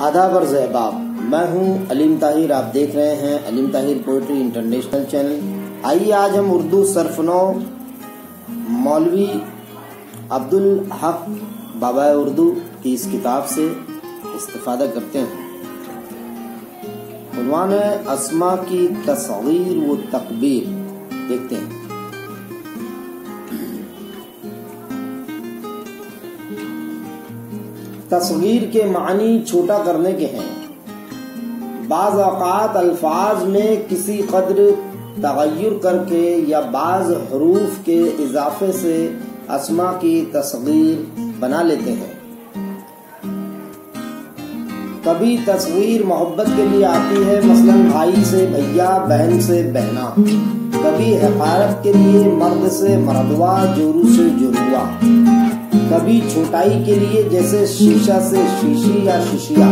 आदाब और ज़हबाब, मैं हूं अलीम ताहिर। आप देख रहे हैं Aleem Tahir poetry international channel. आइए आज हम उर्दू सरफनो मौलवी अब्दुल हक बाबा उर्दू की इस किताब से इस्तिफादा करते हैं। उन्वान है अस्मा की तस्वीर व तकबीर। देखते हैं। तस्वीर के मानी छोटा करने के हैं। बाज़ औक़ात अल्फाज में किसी कद्र तग़य्युर करके या बाज़ हरूफ के इजाफे से अस्मा की तस्वीर बना लेते हैं। कभी तस्वीर मोहब्बत के लिए आती है, मसलन भाई से भैया, बहन से बहना। कभी हक़ारत के लिए मर्द से मर्दवा, जोरू से जोरुआ। कभी छोटाई के लिए जैसे शीशा से शीशी या शीशिया।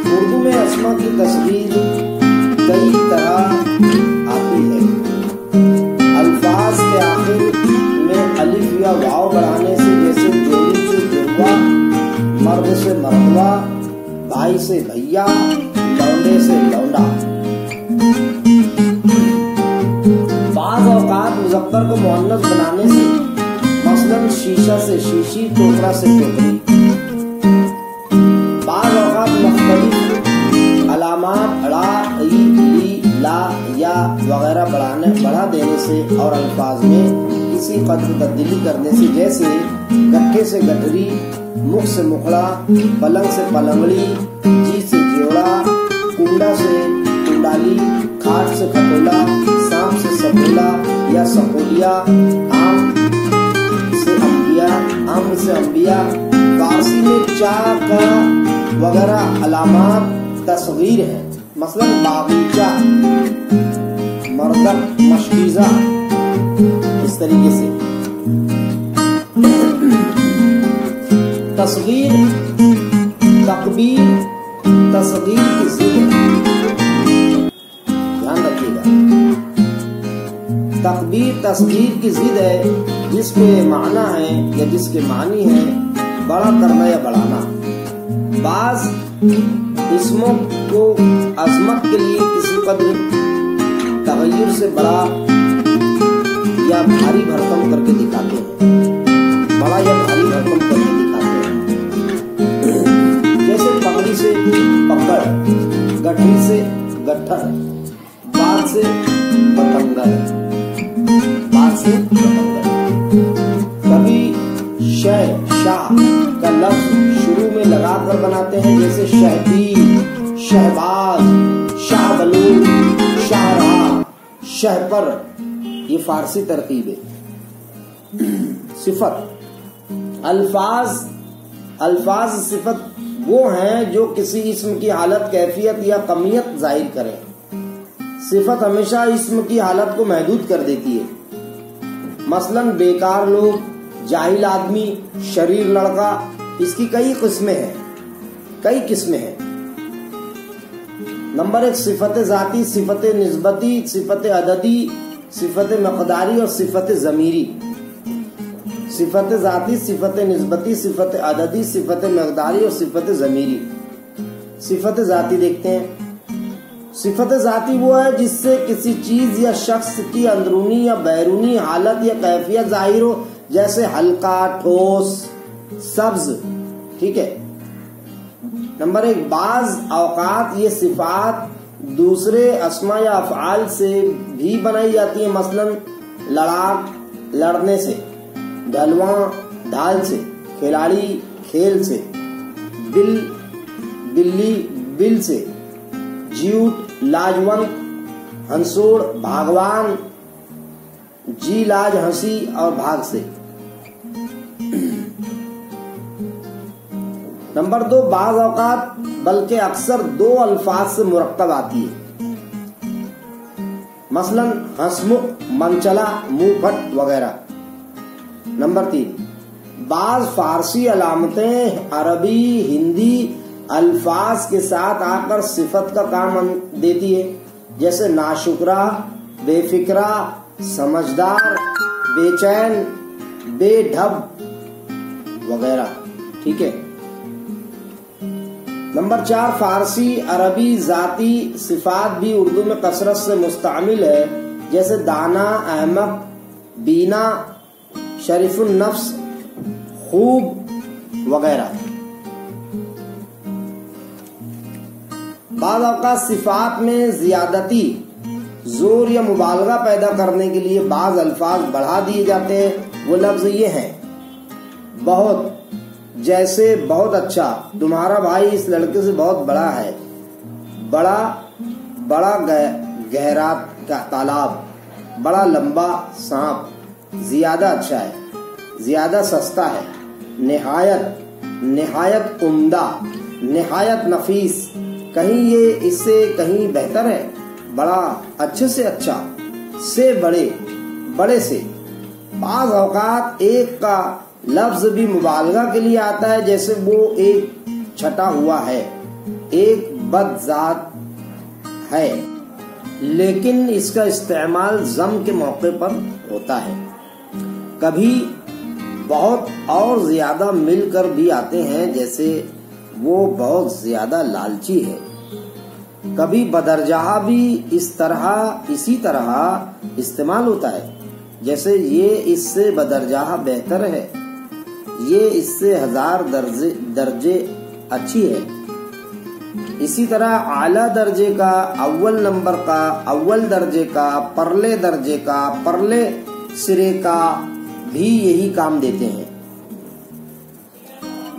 उर्दू में अस्मा की तस्वीर कई तरह आती है। अल्फाज के आखिर में अलिफ या वाव बढ़ाने से, जैसे जोरू से जोरुआ, मर्द से मर्दवा, भाई से भैया, लौंडे से लौंडा। बाज़ औक़ात मुज़क्कर को मुअन्नस बनाने से, मसलन शीशा से शीशी, टोकरा से टोकरी। बाज़ औक़ात मुख्तलिफ अलामात अड़ा, ली, ला, या वगैरह बढ़ा देने से और अल्फाज में किसी कद्र तब्दीली करने से, जैसे गट्ठे से गठरी, मुख से मुखड़ा, पलंग से पलंगड़ी, जी से जोड़ा, कुंडा से कुंडाली, खाट से खटोला, सांप से सकोला या सकोलिया, आम से अंबिया। फारसी में चा का वगैरह अलामात तस्वीर है, मसलन बागीचा, मर्दक, मशकीज़ा। इस तरीके से तस्वीर तकबीर तस्वीर की जिद है, ध्यान रखिएगा। तकबीर तस्वीर की जिद है, जिसके माना है या जिसके मानी है बड़ा करना या बढ़ाना। बाज इसमों को अजमत के लिए किसी कद्र तग़य्युर से बड़ा या भारी भरकम करके दिखाते हैं। बड़ा या भारी भरकम करके दिखाते हैं, जैसे पगड़ी से पकड़, गठरी से गट्ठर, बात से पतंगर, बात से पतंगर। कभी शह शाह का लफ्ज शुरू में लगाकर बनाते हैं, जैसे शहदी, शहबाज, शाहबलून, शाहरा, शहपर। ये फारसी तरकीब है। सिफत अल्फाज सिफत वो हैं जो किसी इस्म की हालत, कैफियत या कमियत जाहिर करें। सिफत हमेशा इस्म की हालत को महदूद कर देती है। मसलन बेकार लोग, जाहिल आदमी, शरीर लड़का। इसकी कई किस्में हैं। नंबर 1 सिफत जाती, सिफत निस्बती, सिफत अददी, सिफत मक़दारी और सिफत ज़मीरी। सिफत जाती, सिफत निस्बती, सिफत अददी, सिफत मक़दारी और सिफत ज़मीरी। सिफत जाती देखते हैं। सिफत जाती वो है जिससे किसी चीज या शख्स की अंदरूनी या बैरूनी हालत या कैफियत जाहिर हो, जैसे हल्का, ठोस, सब्ज। ठीक है। नंबर 1 बाज़ औक़ात ये सिफात दूसरे अस्मा या अफ़आल से भी बनाई जाती है, मसलन लड़ाक, लड़ने से, ढलवां, ढाल से, खिलाड़ी, खेल से, बिल्ली, बिल से, ज्यूट, लाजवंत, हंसोड़, भागवान, जी लाज, हंसी और भाग से। नंबर 2 बाज़ औक़ात बल्कि अक्सर 2 अल्फाज से मुरक्कब आती है, मसलन हंसमुख, मनचला, मुंहफट वगैरह। नंबर 3 बाज़ फारसी अलामतें अरबी, हिंदी अल्फाज के साथ आकर सिफत का काम देती है, जैसे नाशुक्रा, बेफिक्रा, समझदार, बेचैन, बेढब वगैरह। ठीक है। नंबर 4, फारसी अरबी जाती सिफात भी उर्दू में कसरत से मुस्तअमिल है, जैसे दाना, अहमक, बीना, शरीफुन नफ्स, खूब वगैरह। बाज़ औक़ात सिफात में ज़ियादती जोर या मुबालगा पैदा करने के लिए बाज़ अल्फाज बढ़ा दिए जाते हैं। वो लफ्ज़ ये हैं: बहुत, जैसे बहुत अच्छा, तुम्हारा भाई इस लड़के से बहुत बड़ा है, बड़ा बड़ा गहरा का तालाब, बड़ा लंबा सांप, ज्यादा अच्छा है, ज्यादा सस्ता है, निहायत, निहायत उम्दा, निहायत नफीस, कहीं ये इससे कहीं बेहतर है, बड़ा, अच्छे से अच्छा, से बड़े, बड़े से। बाज़ औक़ात एक का लफ्ज भी मुबालगा के लिए आता है, जैसे वो एक छटा हुआ है, एक बदजात है, लेकिन इसका इस्तेमाल जम के मौके पर होता है। कभी बहुत और ज्यादा मिलकर भी आते हैं, जैसे वो बहुत ज्यादा लालची है। कभी बदरजाह भी इसी तरह इस्तेमाल होता है, जैसे ये इससे बदरजाह बेहतर है, ये इससे 1000 दर्जे अच्छी है। इसी तरह आला दर्जे का, अव्वल नंबर का, अव्वल दर्जे का, परले दर्जे का, परले सिरे का भी यही काम देते हैं।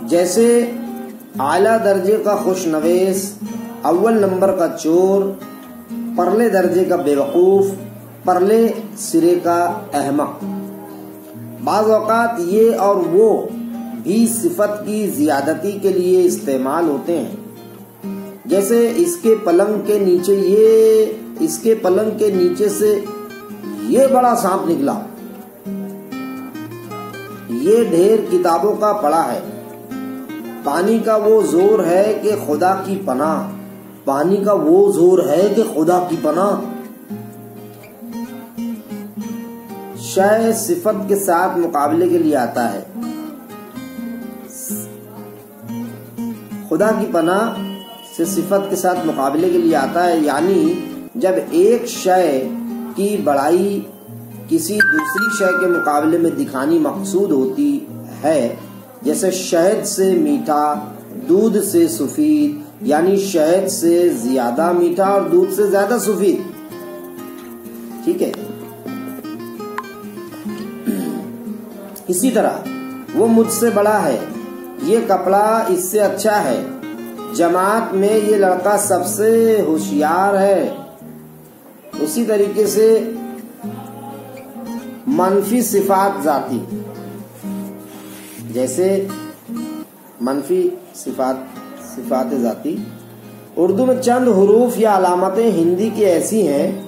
जैसे आला दर्जे का खुशनवेश, अव्वल नंबर का चोर, परले दर्जे का बेवकूफ, परले सिरे का अहमक। बाज़ औक़ात ये और वो भी सिफत की ज़ियादती के लिए इस्तेमाल होते हैं, जैसे इसके पलंग के नीचे इसके पलंग के नीचे से ये बड़ा सांप निकला, ये ढेर किताबों का पड़ा है, पानी का वो जोर है कि खुदा की पनाह, पानी का वो जोर है कि खुदा की पनाह। शय सिफत के साथ मुकाबले के लिए आता है। खुदा की पनाह से सिफत के साथ मुकाबले के लिए आता है, यानी जब एक शय की बड़ाई किसी दूसरी शय के मुकाबले में दिखानी मकसूद होती है, जैसे शहद से मीठा, दूध से सफेद, यानी शहद से ज्यादा मीठा और दूध से ज्यादा सफेद। ठीक है। इसी तरह वो मुझसे बड़ा है, ये कपड़ा इससे अच्छा है, जमात में ये लड़का सबसे होशियार है। उसी तरीके से मनफी सिफात जाती, जैसे मनफी सिफात जाती, उर्दू में चंद हुरूफ या अलामतें हिंदी की ऐसी हैं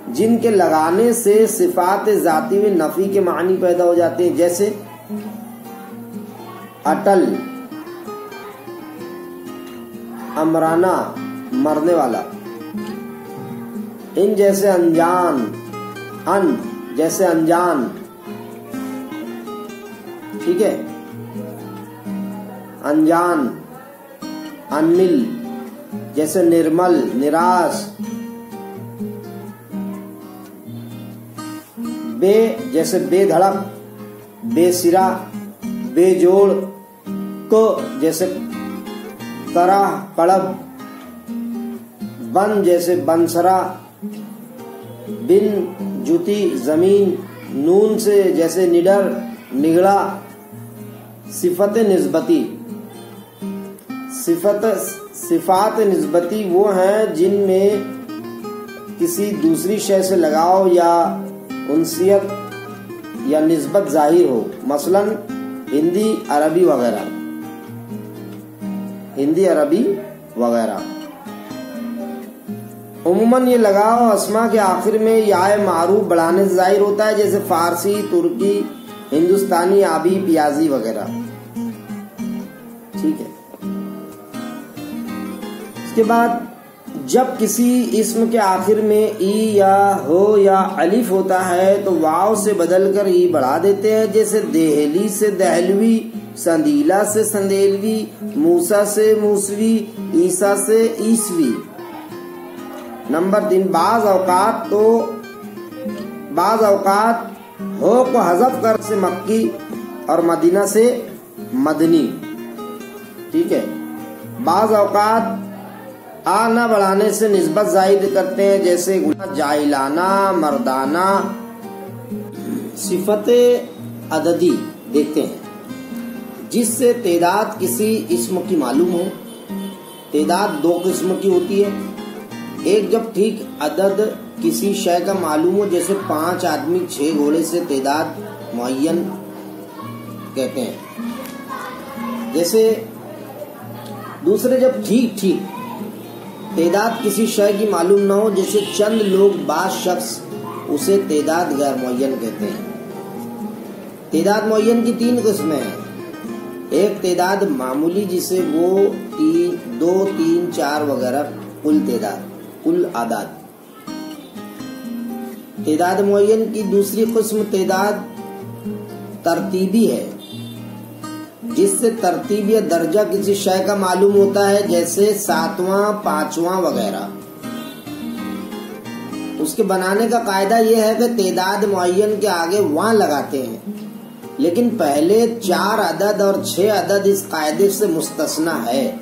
जिनके लगाने से सिफात जाती में नफी के मानी पैदा हो जाते हैं, जैसे अटल, अमराना, मरने वाला, इन जैसे अनजान, अन जैसे अनजान। ठीक है। अनजान, अनमिल जैसे निर्मल, निराश। बे जैसे बेधड़क, बेसिरा, बेजोड़। को जैसे तरह, कड़ब। बन जैसे बंसरा, बिन जुती, जमीन। नून से जैसे निडर, निगड़ा। सिफत निस्बती, सिफात निस्बती वो हैं जिनमें किसी दूसरी शय से लगाव या उनसियत या निस्बत जाहिर हो, मसलन हिंदी, अरबी वगैरह। हिंदी, अरबी वगैरह। उम्मन ये लगाव अस्मा के आखिर में याए मारूफ बढ़ाने से जाहिर होता है, जैसे फारसी, तुर्की, हिंदुस्तानी, आबी, पियाजी वगैरह। ठीक है। इसके बाद जब किसी इस्म के आखिर में ई या हो या अलिफ होता है तो वाव से बदलकर ई बढ़ा देते हैं, जैसे देहली से दहलवी, संदीला से संदेलवी, मूसा से मूसवी, ईसा से ईसवी। नंबर 3, बाज औकात हो को हज़फ कर से मक्की और मदीना से मदनी। ठीक है। बाज औकात आ न बढ़ाने से निस्बत जाहिर करते हैं, जैसे जाइलाना, मर्दाना। सिफते अददी देखते हैं, जिससे तेदाद किसी इस्म की मालूम हो। तेदाद 2 किस्म की होती है। एक, जब ठीक अदद किसी शय का मालूम हो, जैसे 5 आदमी 6 घोड़े से तेदाद मुअय्यन कहते हैं। जैसे दूसरे, जब ठीक तेदाद किसी शय की मालूम न हो, जैसे चंद लोग, बाज शख्स, उसे तेदाद गैर मुअय्यन कहते हैं। तेदाद मुअय्यन की 3 किस्में हैं। एक, तेदाद मामूली, जिसे वो 2, 3, 4 वगैरह कुल आदाद। तेदाद मुअय्यन की दूसरी किस्म तेदाद तरतीबी है, जिससे तरतीब या दर्जा किसी शय का मालूम होता है, जैसे 7वां, 5वां वगैरह। उसके बनाने का कायदा यह है कि तेदाद मुअय्यन के आगे वहाँ लगाते हैं, लेकिन पहले 4 अदद और 6 अदद इस कायदे से मुस्तस्ना है।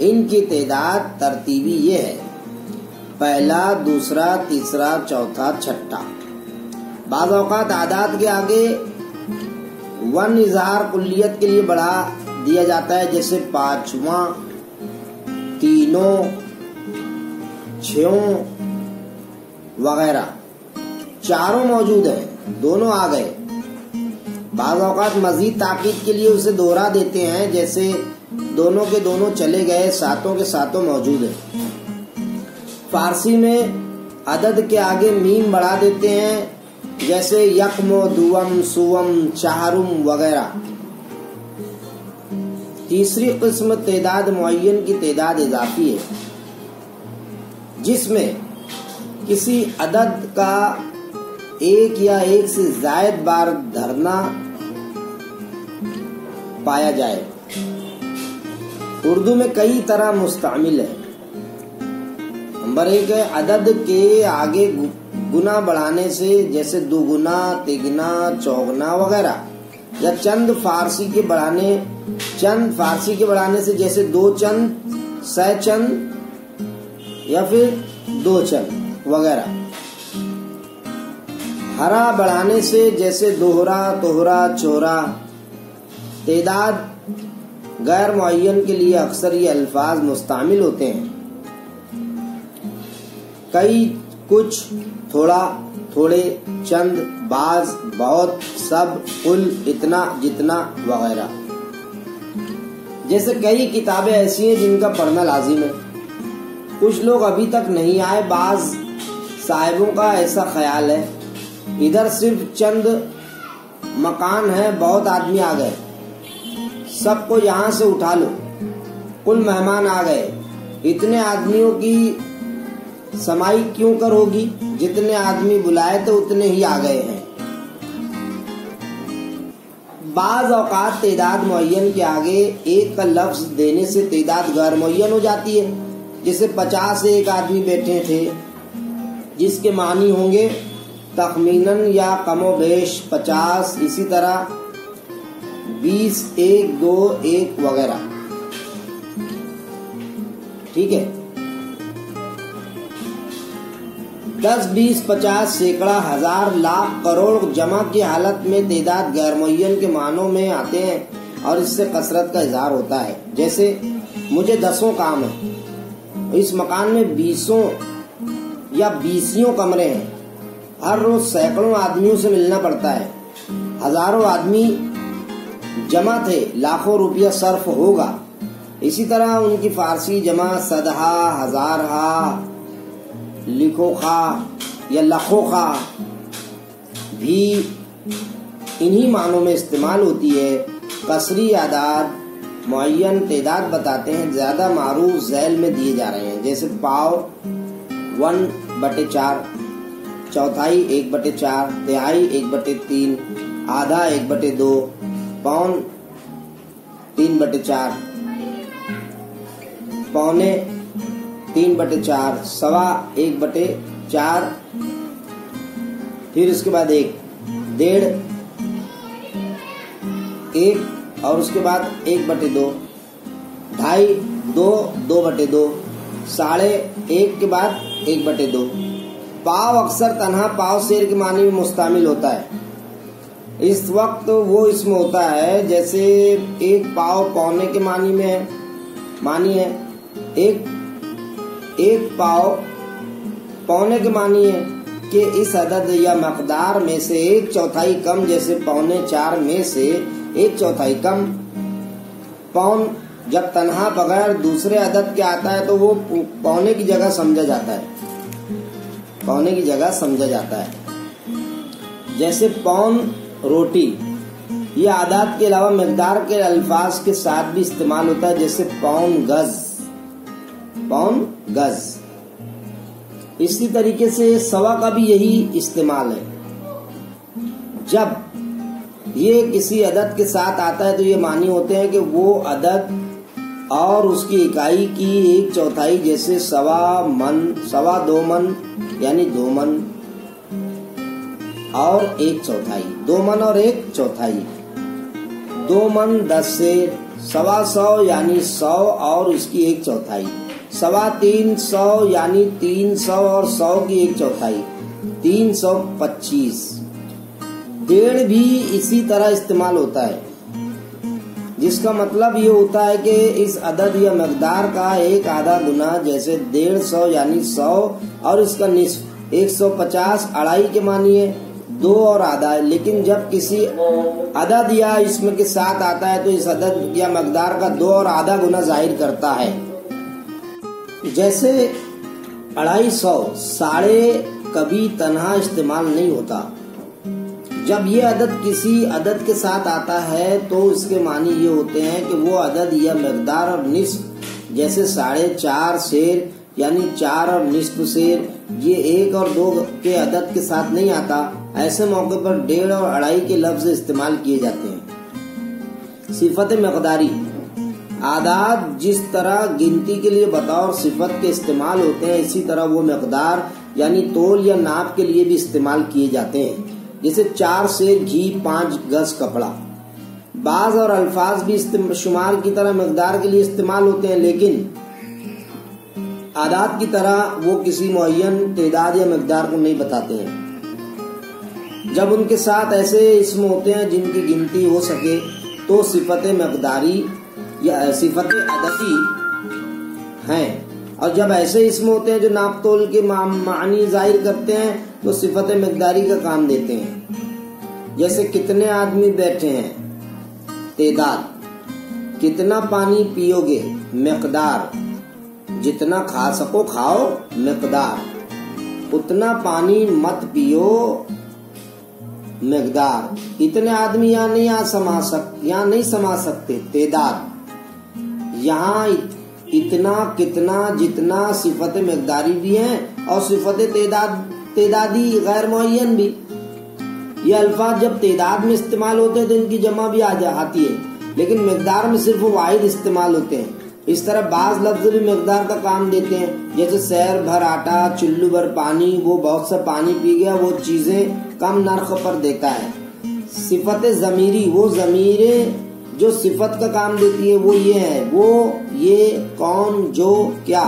इनकी तेदाद तरतीबी ये है: पहला, दूसरा, तीसरा, चौथा, छठा। बाज़ औक़ात आदाद के आगे वन इज़हार कुल्लियत के लिए बढ़ा दिया जाता है, जैसे 5वां, 3, 6 वगैरह। 4 मौजूद है, दोनों आ गए। बाज़ औक़ात मज़ीद ताकीद के लिए उसे दोहरा देते हैं, जैसे दोनों के दोनों चले गए, 7 के 7 मौजूद है। फारसी में अदद के आगे मीम बढ़ा देते हैं, जैसे यकमो, दुवम, सुवम, चारुम वगैरह। तीसरी किस्म तेदाद मुअय्यन की तेदाद इजाफी है, जिसमें किसी अदद का एक या एक से ज़ायद बार धरना पाया जाए। उर्दू में कई तरह मुस्तअमिल है। नंबर 1 है, अदद के आगे गुना बढ़ाने से, जैसे 2 गुना, 3 गुना, 4 गुना वगैरह। या चंद फारसी के बढ़ाने से, जैसे 2 चंद, 6 चंद या फिर 2 चंद वगैरह। हरा बढ़ाने से, जैसे दोहरा, तोहरा, चोरा। तेदाद गैर मुअय्यन के लिए अक्सर ये अल्फाज मुस्तामिल होते हैं: कई, कुछ, थोड़ा, थोड़े, चंद, बाज, बहुत, सब, कुल, इतना, जितना वगैरह। जैसे कई किताबें ऐसी हैं जिनका पढ़ना लाजिम है। कुछ लोग अभी तक नहीं आए, बाज साहिबों का ऐसा ख्याल है। इधर सिर्फ चंद मकान है, बहुत आदमी आ गए, सबको यहाँ से उठा लो। कुल मेहमान आ गए, इतने आदमियों की समाई क्यों कर होगी? जितने आदमी बुलाए थे उतने ही आ गए हैं। बाज़ औक़ात तेदाद मुअय्यन के आगे एक का लफ्ज देने से तेदाद गैर मुअय्यन हो जाती है। जैसे 50 एक आदमी बैठे थे, जिसके मानी होंगे तखमीनन या कमोबेश 50। इसी तरह 20, 1, 2, 1 वगैरह। ठीक है। 10, 20, 50, सैकड़ा, हजार, लाख, करोड़ जमा की हालत में तेदाद गैर मुअय्यन के मानों में आते हैं और इससे कसरत का इजहार होता है। जैसे मुझे 10 काम है, इस मकान में 20 या 20 कमरे हैं, हर रोज सैकड़ों आदमियों से मिलना पड़ता है, हजारों आदमी जमा थे, लाखों रुपया सर्फ होगा। इसी तरह उनकी फारसी जमा सदहा, हजारहा, लिखो खा या लखो खा भी इन्हीं मानों में इस्तेमाल होती है। कसरी आदाद मुअय्यन तेदाद बताते हैं, ज्यादा मारूफ झैल में दिए जा रहे हैं। जैसे पाव 1/4, चौथाई 1/4, तिहाई 1/3, आधा 1/2, पौन 3/4, पौने 3/4, सवा 1/4, फिर उसके बाद 1, डेढ़ 1 और उसके बाद 1/2, ढाई 2, 2/2, साढ़े 1 के बाद 1/2। पाव अक्सर तन्हा पाव शेर के मानी में मुस्तामिल होता है। इस वक्त वो इसमें होता है जैसे एक पाव पौने के मानी में है, मानी है, एक पाव पौने के मानी है कि इस अदद या मकदार में से 1/4 कम, जैसे 3.25 में से 1/4 कम। पौन जब तन्हा बगैर दूसरे अदद के आता है तो वो पौने की जगह समझा जाता है, पौने की जगह समझा जाता है। जैसे पौन रोटी, ये आदात के अलावा मिकदार के अल्फाज के साथ भी इस्तेमाल होता है, जैसे पौन गज, पौन गज। इसी तरीके से सवा का भी यही इस्तेमाल है। जब ये किसी अदद के साथ आता है तो ये मानी होते हैं कि वो अदद और उसकी इकाई की 1/4, जैसे सवा मन, सवा 2 मन यानी 2 मन और 1/4, 2 मन और 1/4, 2 मन 10 शेर, सवा 100 यानी 100 और उसकी 1/4, सवा 300 यानी 300 और 100 की 1/4, 325। डेढ़ भी इसी तरह इस्तेमाल होता है, जिसका मतलब ये होता है कि इस अदद या मकदार का एक आधा गुना, जैसे 150 यानी 100 और इसका निस्फ 150, अढ़ाई के मानिए 2 और आधा है। लेकिन जब किसी अदद या इसम के साथ आता है तो इस अदद या मकदार का 2 और आधा गुना जाहिर करता है। जैसे 250, साढ़े कभी तन्हा इस्तेमाल नहीं होता। जब ये अदद किसी अदद के साथ आता है तो इसके मानी ये होते हैं कि वो अदद या मकदार और निस्फ, जैसे 4.5 शेर यानी 4 और निस्फ शेर, ये 1 और 2 के अदद के साथ नहीं आता। ऐसे मौके पर 1.5 और अढ़ाई के लफ्ज इस्तेमाल किए जाते हैं। सिफत मकदारी, आदाद जिस तरह गिनती के लिए बतौर सिफत के इस्तेमाल होते हैं, इसी तरह वो मकदार यानी तोल या नाप के लिए भी इस्तेमाल किए जाते हैं। जैसे 4 शेर घी, 5 गज कपड़ा। बाज और अल्फाज भी शुमार की तरह मकदार के लिए इस्तेमाल होते हैं, लेकिन आदात की तरह वो किसी मुअय्यन तादाद या मकदार को नहीं बताते हैं। जब उनके साथ ऐसे इसम होते हैं जिनकी गिनती हो सके तो सिफत मकदारी या सिफत अददी हैं, और जब ऐसे इसम होते हैं जो नाप तोल के मानी जाहिर करते हैं तो सिफत मकदारी का काम देते हैं। जैसे कितने आदमी बैठे हैं, तादाद। कितना पानी पियोगे, मकदार। जितना खा सको खाओ, मकदार। उतना पानी मत पियो, मकदार। इतने आदमी यहाँ नहीं समा सकते, तादाद। यहाँ इतना, कितना, जितना सिफत मकदारी भी हैं और सिफत तादादी गैर मुअय्यन भी। ये अल्फाज जब तादाद में इस्तेमाल होते हैं तो इनकी जमा भी आती है, लेकिन मकदार में सिर्फ वाहिद इस्तेमाल होते हैं। इस तरह बाज लफ्ज भी मकदार का काम देते हैं, जैसे सैर भर आटा, चुल्लू भर पानी। वो बहुत सा पानी पी गया, वो चीजें कम नर्ख पर देता है। सिफत ज़मीरी, वो ज़मीरें जो सिफत का काम देती है, वो ये है, वो, ये, कौन, जो, क्या।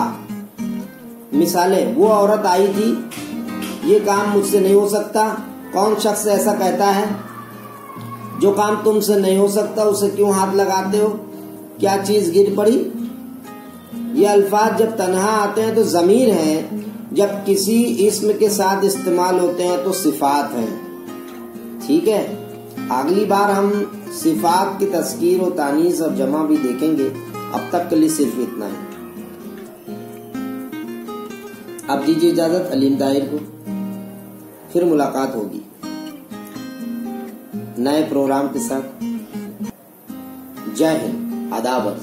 मिसालें, वो औरत आई थी, ये काम मुझसे नहीं हो सकता। कौन शख्स ऐसा कहता है? जो काम तुमसे नहीं हो सकता उसे क्यों हाथ लगाते हो? क्या चीज गिर पड़ी? ये अल्फाज जब तन्हा आते हैं तो ज़मीर हैं, जब किसी इस्म के साथ इस्तेमाल होते हैं तो सिफात हैं। ठीक है, अगली बार हम सिफात की तस्कीर और तानीस और जमा भी देखेंगे। अब तक के लिए सिर्फ इतना है। अब दीजिए इजाजत अलीम ताहिर को, फिर मुलाकात होगी नए प्रोग्राम के साथ। जय हिंद, आदाब।